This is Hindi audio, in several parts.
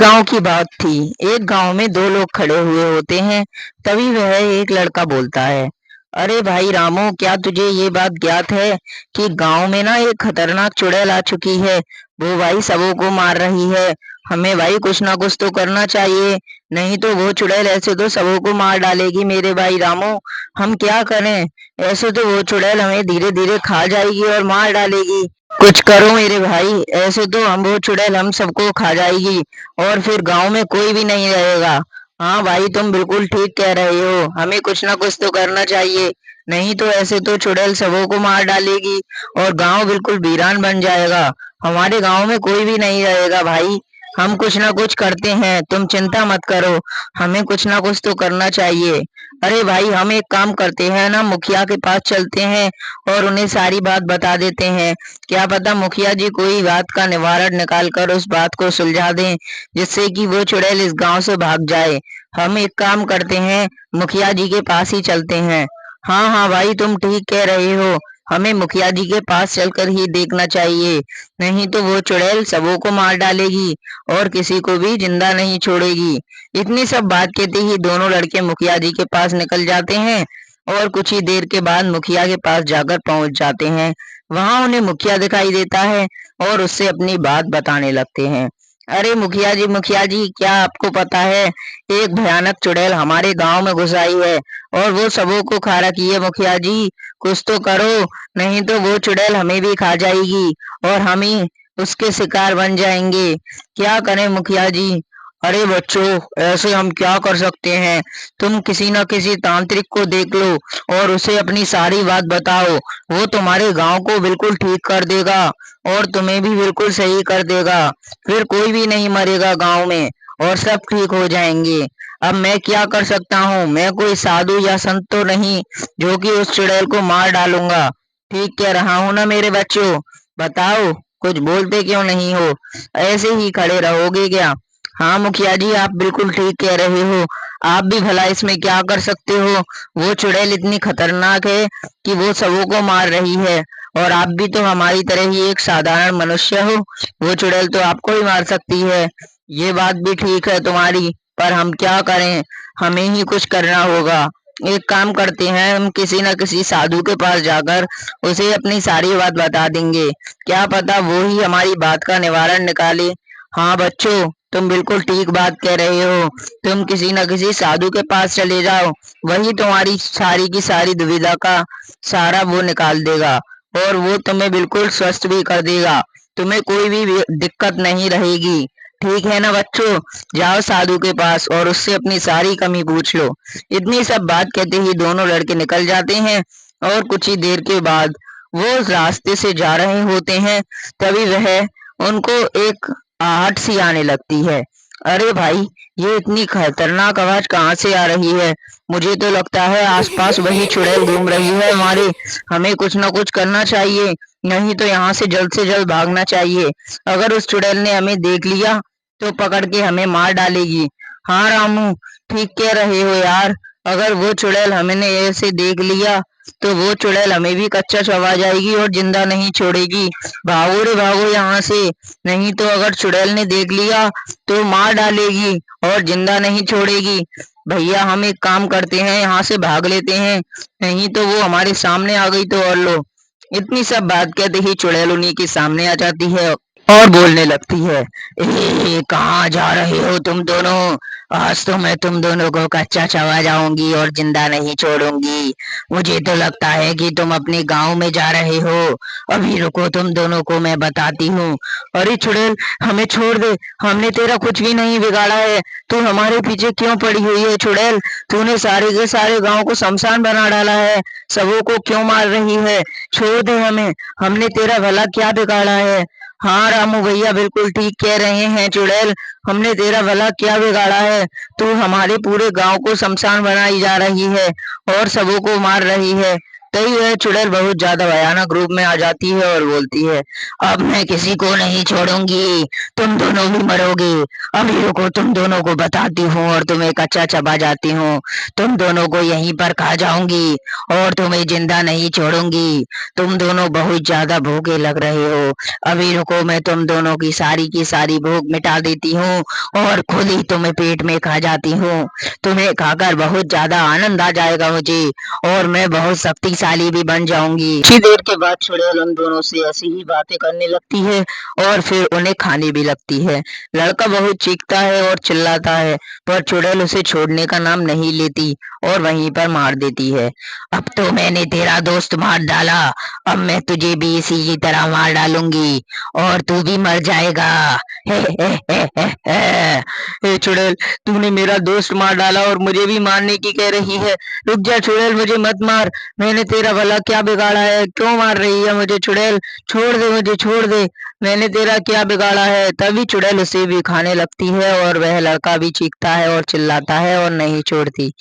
गांव की बात थी। एक गांव में दो लोग खड़े हुए होते हैं। तभी वह एक लड़का बोलता है, अरे भाई रामू, क्या तुझे ये बात ज्ञात है कि गांव में ना एक खतरनाक चुड़ैल आ चुकी है। वो भाई सबों को मार रही है। हमें भाई कुछ ना कुछ तो करना चाहिए, नहीं तो वो चुड़ैल ऐसे तो सबों को मार डालेगी मेरे भाई रामू। हम क्या करें? ऐसे तो वो चुड़ैल हमें धीरे धीरे खा जाएगी और मार डालेगी। कुछ करो मेरे भाई, ऐसे तो हम वो चुड़ैल हम सबको खा जाएगी और फिर गांव में कोई भी नहीं रहेगा। हाँ भाई, तुम बिल्कुल ठीक कह रहे हो, हमें कुछ ना कुछ तो करना चाहिए, नहीं तो ऐसे तो चुड़ैल सबों को मार डालेगी और गांव बिल्कुल वीरान बन जाएगा। हमारे गांव में कोई भी नहीं रहेगा भाई। हम कुछ ना कुछ करते हैं, तुम चिंता मत करो, हमें कुछ ना कुछ तो करना चाहिए। अरे भाई, हम एक काम करते हैं ना, मुखिया के पास चलते हैं और उन्हें सारी बात बता देते हैं। क्या पता मुखिया जी कोई बात का निवारण निकाल कर उस बात को सुलझा दें, जिससे कि वो चुड़ैल इस गांव से भाग जाए। हम एक काम करते हैं, मुखिया जी के पास ही चलते हैं। हाँ हाँ भाई, तुम ठीक कह रहे हो, हमें मुखिया जी के पास चलकर ही देखना चाहिए, नहीं तो वो चुड़ैल सबों को मार डालेगी और किसी को भी जिंदा नहीं छोड़ेगी। इतनी सब बात कहते ही दोनों लड़के मुखिया जी के पास निकल जाते हैं और कुछ ही देर के बाद मुखिया के पास जाकर पहुंच जाते हैं। वहां उन्हें मुखिया दिखाई देता है और उससे अपनी बात बताने लगते हैं। अरे मुखिया जी, क्या आपको पता है, एक भयानक चुड़ैल हमारे गांव में घुस आई है और वो सबों को खा रखी है। मुखिया जी, कुछ तो करो, नहीं तो वो चुड़ैल हमें भी खा जाएगी और हम ही उसके शिकार बन जाएंगे। क्या करें मुखिया जी? अरे बच्चों, ऐसे हम क्या कर सकते हैं? तुम किसी न किसी तांत्रिक को देख लो और उसे अपनी सारी बात बताओ। वो तुम्हारे गांव को बिल्कुल ठीक कर देगा और तुम्हें भी बिल्कुल सही कर देगा। फिर कोई भी नहीं मरेगा गांव में और सब ठीक हो जाएंगे। अब मैं क्या कर सकता हूँ? मैं कोई साधु या संत तो नहीं जो कि उस चुड़ैल को मार डालूंगा। ठीक कह रहा हूँ ना मेरे बच्चों? बताओ, कुछ बोलते क्यों नहीं हो? ऐसे ही खड़े रहोगे क्या? हाँ मुखिया जी, आप बिल्कुल ठीक कह रहे हो। आप भी भला इसमें क्या कर सकते हो? वो चुड़ैल इतनी खतरनाक है कि वो सबों को मार रही है और आप भी तो हमारी तरह ही एक साधारण मनुष्य हो। वो चुड़ैल तो आपको ही मार सकती है। ये बात भी ठीक है तुम्हारी, पर हम क्या करें? हमें ही कुछ करना होगा। एक काम करते हैं, हम किसी न किसी साधु के पास जाकर उसे अपनी सारी बात बता देंगे। क्या पता वो ही हमारी बात का निवारण निकाले। हाँ बच्चों, तुम बिल्कुल ठीक बात कह रहे हो। तुम किसी न किसी साधु के पास चले जाओ, वही तुम्हारी सारी की सारी दुविधा का सारा वो निकाल देगा और वो तुम्हें बिल्कुल स्वस्थ भी कर देगा। तुम्हें कोई भी दिक्कत नहीं रहेगी। ठीक है ना बच्चों? जाओ साधु के पास और उससे अपनी सारी कमी पूछ लो। इतनी सब बात कहते ही दोनों लड़के निकल जाते हैं और कुछ ही देर के बाद वो उस रास्ते से जा रहे होते हैं। तभी वह उनको एक आहट सी आने लगती है। अरे भाई, ये इतनी खतरनाक आवाज कहाँ से आ रही है? मुझे तो लगता है आसपास वही चुड़ैल घूम रही है हमारे। हमें कुछ ना कुछ करना चाहिए, नहीं तो यहाँ से जल्द भागना चाहिए। अगर उस चुड़ैल ने हमें देख लिया तो पकड़ के हमें मार डालेगी। हाँ रामू, ठीक कह रहे हो यार। अगर वो चुड़ैल हमने ऐसे देख लिया तो वो चुड़ैल हमें भी कच्चा चबा जाएगी और जिंदा नहीं छोड़ेगी। भागो रे भागो यहाँ से, नहीं तो अगर चुड़ैल ने देख लिया तो मार डालेगी और जिंदा नहीं छोड़ेगी। भैया, हम एक काम करते हैं, यहाँ से भाग लेते हैं, नहीं तो वो हमारे सामने आ गई तो और लो। इतनी सब बात कहते ही चुड़ैल उन्हीं के सामने आ जाती है और बोलने लगती है, कहाँ जा रहे हो तुम दोनों? आज तो मैं तुम दोनों को कच्चा चबा जाऊंगी और जिंदा नहीं छोड़ूंगी। मुझे तो लगता है कि तुम अपने गांव में जा रहे हो। अभी रुको, तुम दोनों को मैं बताती हूँ। अरे चुड़ैल, हमें छोड़ दे, हमने तेरा कुछ भी नहीं बिगाड़ा है। तू हमारे पीछे क्यों पड़ी हुई है चुड़ैल? तूने सारे के सारे गांव को शमशान बना डाला है, सबों को क्यों मार रही है? छोड़ दे हमें, हमने तेरा भला क्या बिगाड़ा है? हाँ रामू भैया, बिल्कुल ठीक कह रहे हैं चुड़ैल, हमने तेरा भला क्या बिगाड़ा है? तू हमारे पूरे गांव को शमशान बनाई जा रही है और सबों को मार रही है। तभी वह चुड़ैल बहुत ज्यादा भयानक रूप में आ जाती है और बोलती है, अब मैं किसी को नहीं छोड़ूंगी, तुम दोनों भी मरोगे। अभी रुको, तुम दोनों को बताती हूँ और तुम्हें कच्चा चबा जाती हूँ। तुम दोनों को यहीं पर खा जाऊंगी और तुम्हें जिंदा नहीं छोड़ूंगी। तुम दोनों बहुत ज्यादा भूखे लग रहे हो। अभी रुको, मैं तुम दोनों की सारी भूख मिटा देती हूँ और खुद ही तुम्हें पेट में खा जाती हूँ। तुम्हें खाकर बहुत ज्यादा आनंद आ जाएगा मुझे और मैं बहुत शक्तिशाली भी बन जाऊंगी। कुछ ही देर के बाद चुड़ैल उन दोनों से ऐसी ही बातें करने लगती है और फिर उन्हें खाने भी लगती है। लड़का बहुत चीखता है और चिल्लाता है, पर चुड़ैल उसे छोड़ने का नाम नहीं लेती और वहीं पर मार देती है। अब तो मैंने तेरा दोस्त मार डाला, अब मैं तुझे भी इसी की तरह मार डालूंगी और तू भी मर जाएगा। हे हे हे हे हे। हे चुड़ैल, तूने मेरा दोस्त मार डाला और मुझे भी मारने की कह रही है। रुक जा चुड़ैल, मुझे मत मार। मैंने तेरा भला क्या बिगाड़ा है? क्यों मार रही है मुझे चुड़ैल? छोड़ दे मुझे, छोड़ दे। मैंने तेरा क्या बिगाड़ा है? तभी चुड़ैल उसे भी खाने लगती है और वह लड़का भी चीखता है और चिल्लाता है और नहीं छोड़ती।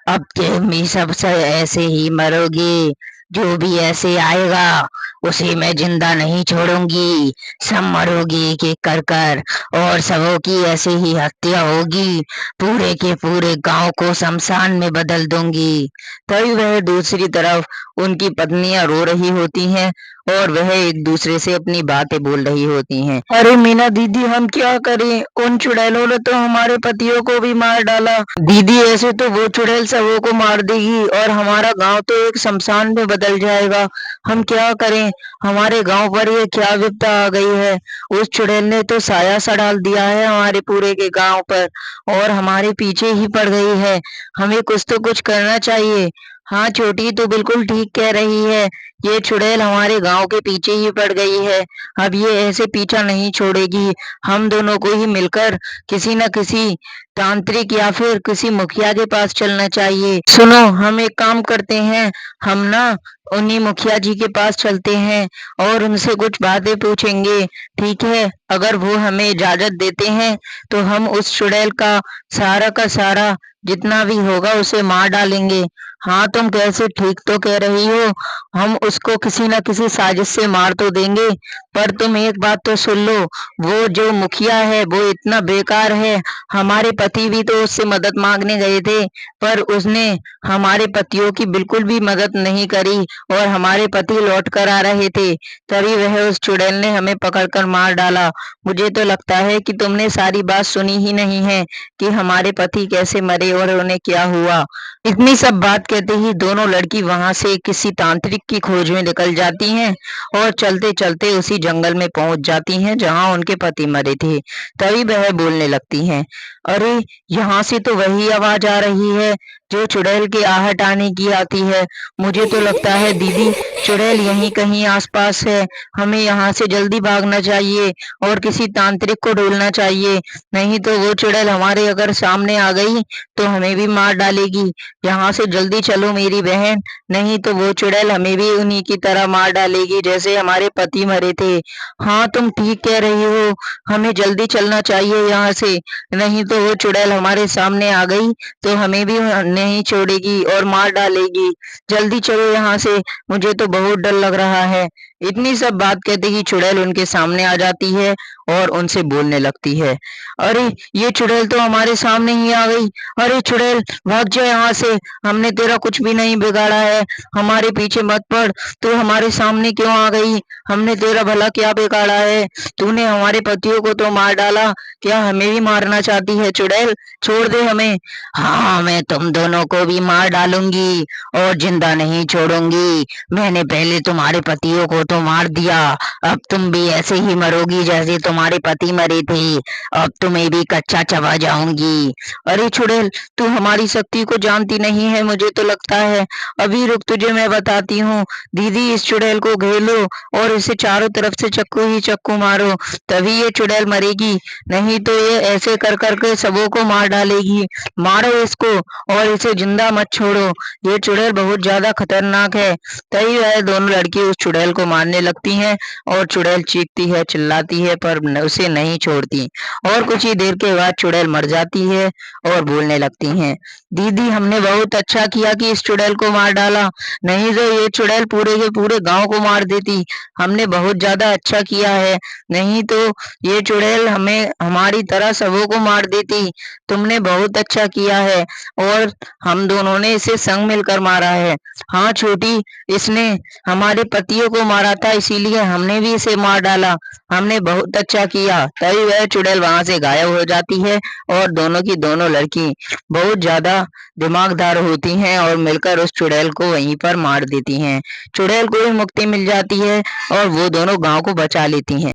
अब तुम भी सब ऐसे ही मरोगे। जो भी ऐसे आएगा उसे मैं जिंदा नहीं छोड़ूंगी। सब मरोगे एक एक कर कर और सबों की ऐसे ही हत्या होगी। पूरे के पूरे गांव को शमशान में बदल दूंगी। तभी वह दूसरी तरफ उनकी पत्नियां रो रही होती हैं और वह एक दूसरे से अपनी बातें बोल रही होती हैं। अरे मीना दीदी, हम क्या करें? उन चुड़ैलों ने तो हमारे पतियों को भी मार डाला। दीदी, ऐसे तो वो चुड़ैल सबों को मार देगी और हमारा गांव तो एक शमशान में बदल जाएगा। हम क्या करें? हमारे गांव पर ये क्या विपदा आ गई है? उस चुड़ैल ने तो साया सा डाल दिया है हमारे पूरे के गांव पर और हमारे पीछे ही पड़ गई है। हमें कुछ तो कुछ करना चाहिए। हाँ छोटी, तू बिल्कुल ठीक कह रही है। ये चुड़ैल हमारे गांव के पीछे ही पड़ गई है। अब ये ऐसे पीछा नहीं छोड़ेगी। हम दोनों को ही मिलकर किसी न किसी तांत्रिक या फिर किसी मुखिया के पास चलना चाहिए। सुनो, हम एक काम करते हैं। हम ना उन्हीं मुखिया जी के पास चलते हैं और उनसे कुछ बातें पूछेंगे। ठीक है? अगर वो हमें इजाजत देते हैं तो हम उस चुड़ैल का सारा जितना भी होगा उसे मार डालेंगे। हाँ, तुम कैसे ठीक तो कह रही हो। हम उसको किसी न किसी साजिश से मार तो देंगे, पर तुम एक बात तो सुन लो। वो जो मुखिया है वो इतना बेकार है। हमारे पति भी तो उससे मदद मांगने गए थे, पर उसने हमारे पतियों की बिल्कुल भी मदद नहीं करी और हमारे पति लौट कर आ रहे थे, तभी वह उस चुड़ैल ने हमें पकड़कर मार डाला। मुझे तो लगता है कि तुमने सारी बात सुनी ही नहीं है कि हमारे पति कैसे मरे और उन्हें क्या हुआ। इतनी सब बात कहते ही दोनों लड़की वहां से किसी तांत्रिक की खोज में निकल जाती हैं और चलते चलते उसी जंगल में पहुंच जाती हैं जहां उनके पति मरे थे। तभी वह बोलने लगती हैं, अरे यहाँ से तो वही आवाज आ रही है जो चुड़ैल के आहट आने की आती है। मुझे तो लगता है दीदी, चुड़ैल यहीं कहीं आसपास है। हमें यहाँ से जल्दी भागना चाहिए और किसी तांत्रिक को ढूंढना चाहिए, नहीं तो वो चुड़ैल हमारे अगर सामने आ गई तो हमें भी मार डालेगी। यहाँ से जल्दी चलो मेरी बहन, नहीं तो वो चुड़ैल हमें भी उन्हीं की तरह मार डालेगी जैसे हमारे पति मरे थे। हाँ, तुम ठीक कह रही हो। हमें जल्दी चलना चाहिए यहाँ से, नहीं तो वो चुड़ैल हमारे सामने आ गई तो हमें भी नहीं छोड़ेगी और मार डालेगी। जल्दी चलो यहाँ से, मुझे तो बहुत डर लग रहा है। इतनी सब बात कहते ही चुड़ैल उनके सामने आ जाती है और उनसे बोलने लगती है, अरे ये चुड़ैल तो हमारे सामने ही आ गई। अरे चुड़ैल, भाग जा यहाँ से। हमने तेरा कुछ भी नहीं बिगाड़ा है, हमारे पीछे मत पड़। तू हमारे सामने क्यों आ गई? हमने तेरा भला क्या बिगाड़ा है? तूने हमारे पतियों को तो मार डाला, क्या हमें भी मारना चाहती है चुड़ैल? छोड़ दे हमें। हाँ, मैं तुम दोनों को भी मार डालूंगी और जिंदा नहीं छोड़ूंगी। मैंने पहले तुम्हारे पतियों को तो मार दिया, अब तुम भी ऐसे ही मरोगी जैसे तुम्हारे पति मरे थे। अब तुम्हें भी कच्चा चबा जाऊंगी। अरे चुड़ैल, तू हमारी शक्ति को जानती नहीं है मुझे तो लगता है। अभी रुक, तुझे मैं बताती हूँ। दीदी, इस चुड़ैल को घेर लो और इसे चारों तरफ से चक्कू ही चक्कू मारो, तभी ये चुड़ैल मरेगी। नहीं तो ये ऐसे कर कर के सबों को मार डालेगी। मारो इसको और इसे जिंदा मत छोड़ो, ये चुड़ैल बहुत ज्यादा खतरनाक है। तभी वह दोनों लड़की उस चुड़ैल को मारने लगती हैं और चुड़ैल चीखती है, चिल्लाती है पर उसे नहीं छोड़ती। और कुछ ही देर के बाद चुड़ैल मर जाती है और बोलने लगती हैं, दीदी हमने बहुत अच्छा किया कि इस चुड़ैल को मार डाला, नहीं तो ये चुड़ैल पूरे के पूरे गांव को मार देती। हमने बहुत ज्यादा अच्छा किया है, नहीं तो ये चुड़ैल हमें हमारी तरह सबों को मार देती। तुमने बहुत अच्छा किया है और हम दोनों ने इसे संग मिलकर मारा है। हाँ छोटी, इसने हमारे पतियों को मारा था इसीलिए हमने भी इसे मार डाला। हमने बहुत अच्छा किया। तभी वह चुड़ैल वहां से गायब हो जाती है और दोनों की दोनों लड़की बहुत ज्यादा दिमागदार होती हैं और मिलकर उस चुड़ैल को वहीं पर मार देती हैं। चुड़ैल को भी मुक्ति मिल जाती है और वो दोनों गांव को बचा लेती हैं।